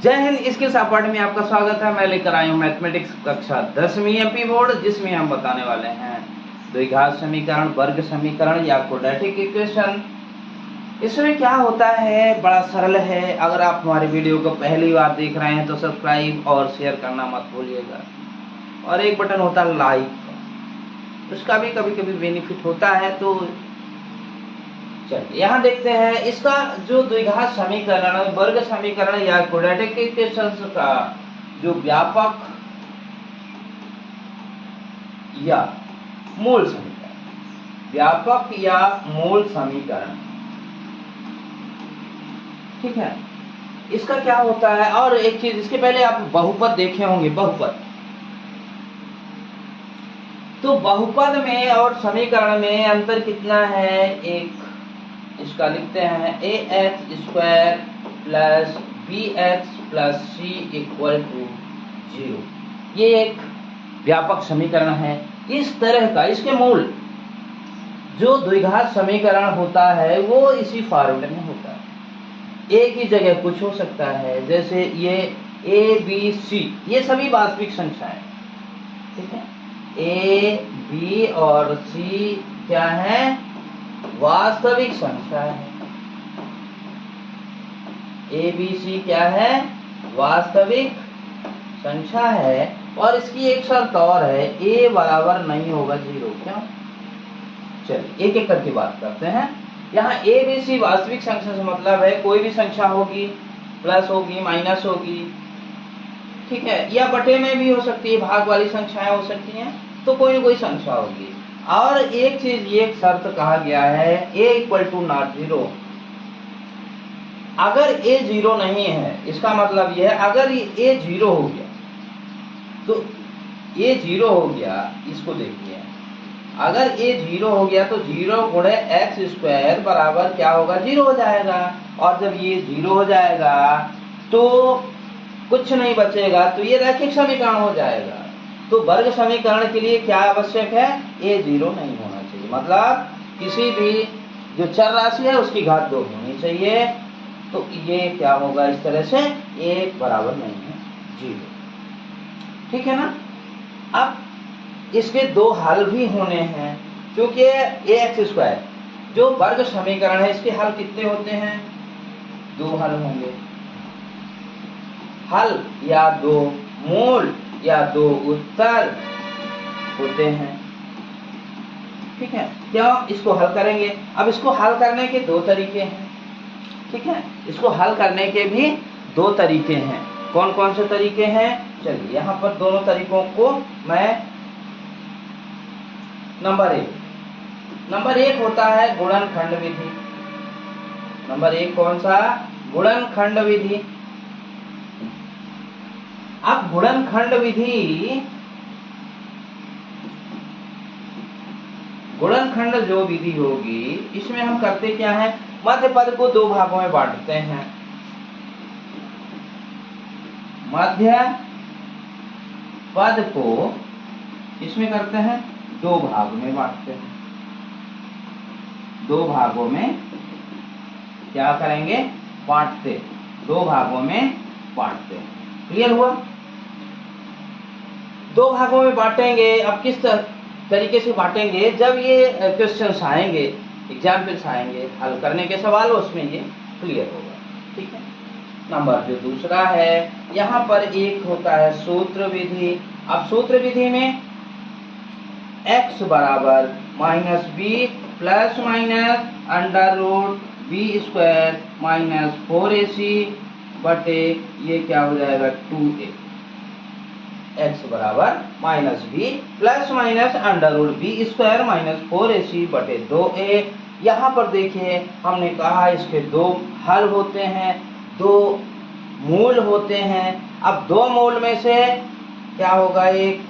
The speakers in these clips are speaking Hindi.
जय हिंद। इसके सपोर्ट में आपका स्वागत है। मैं लेकर आया हूँ मैथमेटिक्स कक्षा 10वीं एमपी बोर्ड, जिसमें हम बताने वाले हैं द्विघात समीकरण, वर्ग समीकरण या क्वाड्रेटिक इक्वेशन। इसमें क्या होता है, बड़ा सरल है। अगर आप हमारे वीडियो को पहली बार देख रहे हैं तो सब्सक्राइब और शेयर करना मत भूलिएगा, और एक बटन होता है लाइक, उसका भी कभी कभी बेनिफिट होता है। तो चलिए यहाँ देखते हैं इसका जो द्विघात समीकरण, वर्ग समीकरण या क्वाड्रेटिक इक्वेशंस का जो व्यापक या मूल समीकरण, व्यापक या मूल समीकरण, ठीक है, इसका क्या होता है। और एक चीज, इसके पहले आप बहुपद देखे होंगे। बहुपद, तो बहुपद में और समीकरण में अंतर कितना है। एक इसका लिखते हैं ax² plus bx plus c equal to 0। ये एक व्यापक समीकरण है। इस तरह का इसके मूल जो द्विघात समीकरण होता है वो इसी फॉर्मूले में होता है। एक ही जगह कुछ हो सकता है, जैसे ये a b c, ये सभी वास्तविक संख्याएं, ठीक है। a b और c क्या है, वास्तविक संख्या है। ए बी सी क्या है, वास्तविक संख्या है। और इसकी एक शर्त और है, ए बराबर नहीं होगा 0। क्यों, चलिए एक एक करके बात करते हैं। यहाँ ए बी सी वास्तविक संख्या से मतलब है कोई भी संख्या होगी, प्लस होगी, माइनस होगी, ठीक है, या बटे में भी हो सकती है, भाग वाली संख्याएं हो सकती हैं, तो कोई ना कोई संख्या होगी। और एक चीज, ये एक शर्त कहा गया है, a इक्वल टू नॉट 0। अगर a 0 नहीं है, इसका मतलब यह है अगर a 0 हो गया तो a 0 हो गया, इसको देखिए, अगर a 0 हो गया तो 0 गुणे x² बराबर क्या होगा, 0 हो जाएगा। और जब ये 0 हो जाएगा तो कुछ नहीं बचेगा, तो ये रैखिक समीकरण हो जाएगा। तो वर्ग समीकरण के लिए क्या आवश्यक है, a 0 नहीं होना चाहिए, मतलब किसी भी जो चर राशि है उसकी घात 2 होनी चाहिए। तो ये क्या होगा, इस तरह से a बराबर नहीं है 0, ठीक है ना। अब इसके दो हल भी होने हैं, क्योंकि ax² जो वर्ग समीकरण है इसके हल कितने होते हैं, 2 हल होंगे। हल या 2 मूल या 2 उत्तर होते हैं, ठीक है। क्यों, इसको हल करेंगे। अब इसको हल करने के 2 तरीके हैं, ठीक है। इसको हल करने के भी 2 तरीके हैं। कौन कौन से तरीके हैं, चलिए यहाँ पर दोनों तरीकों को मैं नंबर एक होता है गुणनखंड विधि। नंबर 1 कौन सा, गुणनखंड विधि। अब गुणनखंड विधि, गुणनखंड जो विधि होगी, इसमें हम करते क्या है, मध्य पद को 2 भागों में बांटते हैं। मध्य पद को इसमें करते हैं 2 भाग में बांटते हैं। 2 भागों में क्या करेंगे, बांटते, 2 भागों में बांटते हैं। क्लियर हुआ, 2 भागों में बांटेंगे। अब किस तरीके से बांटेंगे, जब ये क्वेश्चंस आएंगे, एग्जाम्पल्स आएंगे, हल करने के सवाल, उसमें ये क्लियर होगा, ठीक है। नंबर जो दूसरा है, यहाँ पर एक होता है सूत्र विधि। अब सूत्र विधि में x बराबर -b plus minus √b² minus 4ac बटे ये क्या हो जाएगा 2a। x बराबर -b plus minus √b² minus 4ac बटे 2a। यहाँ पर देखिए हमने कहा इसके 2 हल होते हैं, 2 मूल होते हैं। अब 2 मूल में से क्या होगा, एक,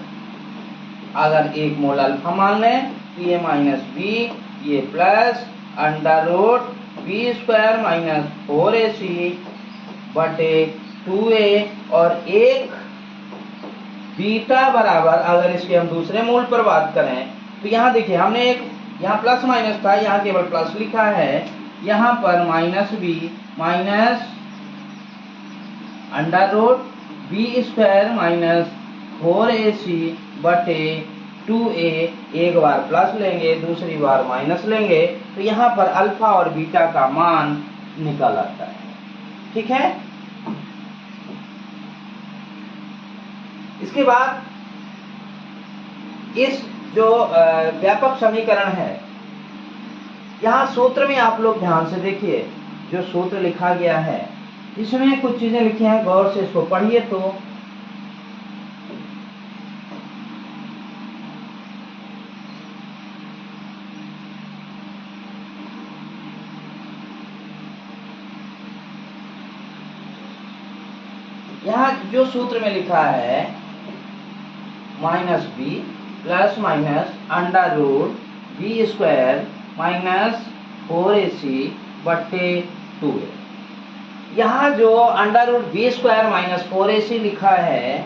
अगर एक मूल अल्फा मान लें तो ये -b, ये प्लस √b² माइनस 4ac बटे 2a, और एक बीटा बराबर, अगर इसके हम दूसरे मूल पर बात करें तो यहाँ देखिए हमने एक, यहाँ प्लस माइनस था, यहाँ केवल प्लस लिखा है, यहाँ पर -b minus under root B square minus 4ac बटे 2a, एक बार प्लस लेंगे दूसरी बार माइनस लेंगे, तो यहाँ पर अल्फा और बीटा का मान निकल आता है। ठीक है। इसके बाद इस जो व्यापक समीकरण है, यहाँ सूत्र में आप लोग ध्यान से देखिए, जो सूत्र लिखा गया है इसमें कुछ चीजें लिखी हैं, गौर से इसको पढ़िए। तो यहाँ जो सूत्र में लिखा है minus B plus minus under root B square minus 4ac बटे 2a, यहाँ जो under root B square minus 4ac लिखा है,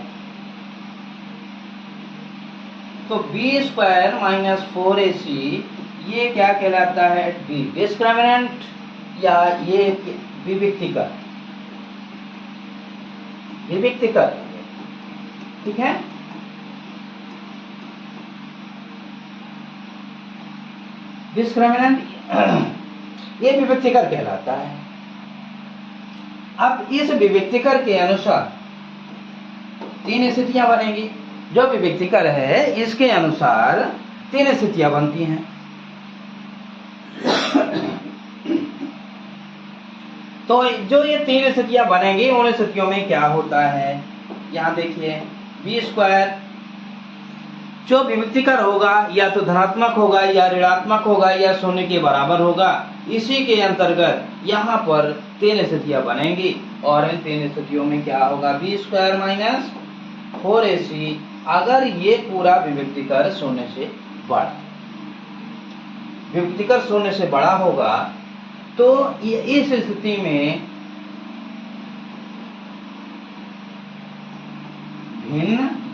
तो बी स्क्वायर माइनस 4ac ये क्या कहलाता है? डिस्क्रिमिनेंट या ये विविक्तिकर, विविक्तिकर। ठीक है। डिस्क्रिमिनेंट ये विविक्तिकर कहलाता है। अब इस विविक्तिकर के अनुसार 3 स्थितियां बनेंगी। जो विविक्तिकर है इसके अनुसार 3 स्थितियां बनती हैं। तो जो ये 3 स्थितियां बनेंगी उन स्थितियों में क्या होता है, यहाँ देखिए बी स्क्वायर जो विविक्तिकर होगा या तो धनात्मक होगा या ऋणात्मक होगा या शून्य के बराबर होगा। इसी के अंतर्गत यहाँ पर 3 स्थितियां बनेंगी और इन 3 स्थितियों में क्या होगा? बी स्क्वायर माइनस 4ac अगर ये पूरा विविक्तिकर शून्य से बड़ा, विविक्तिकर शून्य से बड़ा होगा तो इस स्थिति में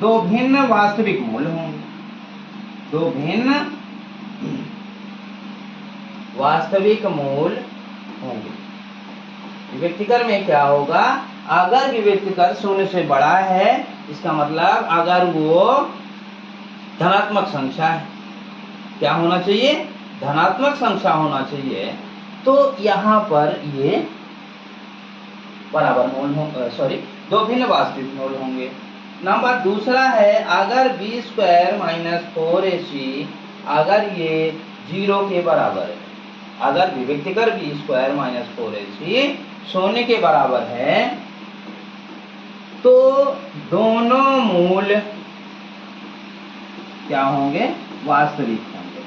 दो भिन्न वास्तविक मूल होंगे, दो भिन्न वास्तविक मूल होंगे। विविक्तिकर में क्या होगा? अगर विविक्तिकर शून्य से बड़ा है, इसका मतलब अगर वो धनात्मक संख्या है, क्या होना चाहिए? धनात्मक संख्या होना चाहिए। तो यहाँ पर ये बराबर मूल होंगे, सॉरी दो भिन्न वास्तविक मूल होंगे। नंबर दूसरा है अगर बी स्क्वायर माइनस 4ac अगर ये 0 के बराबर है, अगर विविक्तिकर बी स्क्वायर माइनस 4ac शून्य के बराबर है, तो दोनों मूल क्या होंगे? वास्तविक होंगे।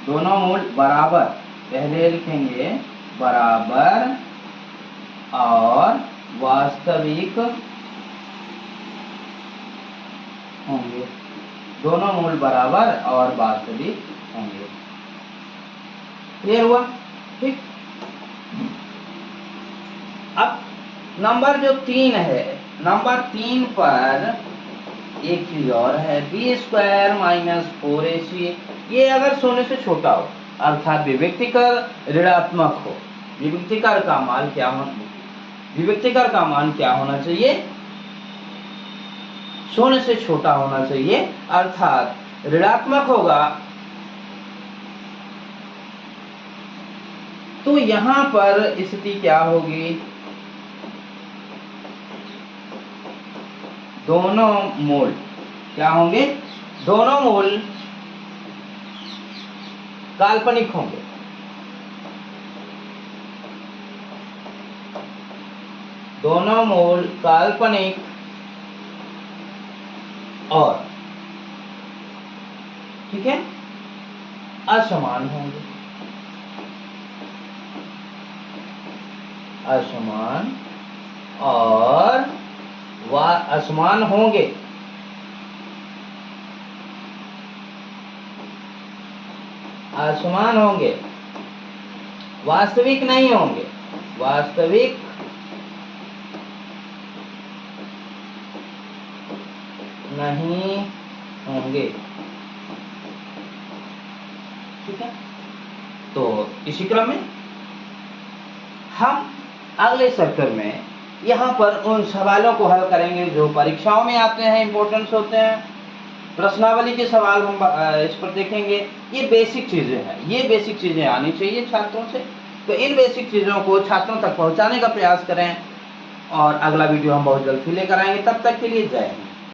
दोनों मूल बराबर, पहले लिखेंगे बराबर और वास्तविक होंगे। दोनों मूल बराबर और वास्तविक होंगे। क्लियर हुआ? ठीक। अब नंबर जो 3 है, नंबर 3 पर एक चीज और है, बी स्क्वायर माइनस 4ac ये अगर शून्य से छोटा हो, अर्थात विविक्तिकर ऋणात्मक हो, विविक्तिकर का मान क्या हो? विविक्तिकर का मान क्या होना चाहिए? शून्य से छोटा होना चाहिए, अर्थात ऋणात्मक होगा। तो यहां पर स्थिति क्या होगी? दोनों मूल क्या होंगे? दोनों मूल काल्पनिक होंगे। दोनों मूल काल्पनिक और ठीक है असमान होंगे। असमान और असमान होंगे। असमान होंगे, वास्तविक नहीं होंगे। वास्तविक नहीं होंगे। ठीक है। तो इसी क्रम में हम अगले सत्र में यहाँ पर उन सवालों को हल करेंगे जो परीक्षाओं में आते हैं, इम्पोर्टेंस होते हैं। प्रश्नावली के सवाल हम इस पर देखेंगे। ये बेसिक चीज़ें हैं, ये बेसिक चीज़ें आनी चाहिए छात्रों से। तो इन बेसिक चीज़ों को छात्रों तक पहुँचाने का प्रयास करें और अगला वीडियो हम बहुत जल्द ही लेकर आएंगे। तब तक के लिए जय हिंद।